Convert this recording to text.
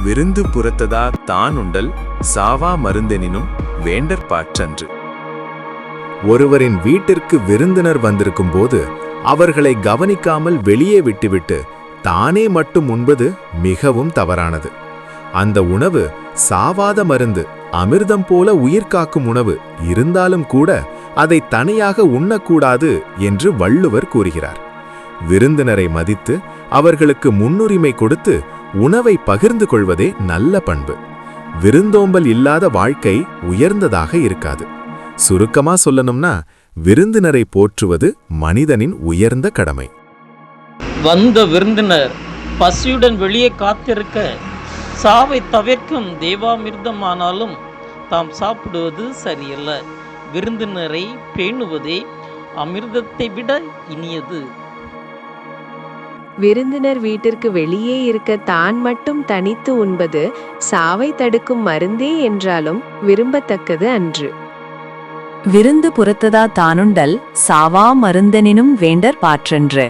விருந்து புறத்ததா தானுண்டல் சாவா மருந்தெனினும் வேண்டற்பாற்றன்று. ஒருவரின் வீட்டிற்கு விருந்தினர் வந்திருக்கும் போது அவர்களை கவனிக்காமல் வெளியே விட்டுவிட்டு தானே மட்டும் உண்பது மிகவும் தவறானது. அந்த உணவு சாவாத மருந்து, அமிர்தம் போல உயிர் காக்கும் உணவு இருந்தாலும் கூட அதை தனியாக உண்ணக்கூடாது என்று வள்ளுவர் கூறுகிறார். விருந்தினரை மதித்து அவர்களுக்கு முன்னுரிமை கொடுத்து உணவை பகிர்ந்து கொள்வதே நல்ல பண்பு. விருந்தோம்பல் இல்லாத வாழ்க்கை உயர்ந்ததாக இருக்காது. சுருக்கமா சொல்லணும்னா, விருந்தினரை போற்றுவது மனிதனின் உயர்ந்த கடமை. வந்த விருந்தினர் பசியுடன் வெளியே காத்திருக்க சாவை தவிர்க்கும் தேவாமிர்தமானாலும் தாம் சாப்பிடுவது சரியல்ல. விருந்தினரை பேணுவதே அமிர்தத்தை விட இனியது. விருந்தினர் வீட்டிற்கு வெளியே இருக்க தான் மட்டும் தனித்து உண்பது சாவை தடுக்கும் மருந்தே என்றாலும் விரும்பத்தக்கது அன்று. விருந்து புறத்ததா தானுண்டல் சாவா மருந்தெனினும் வேண்டற்பாற்றன்று.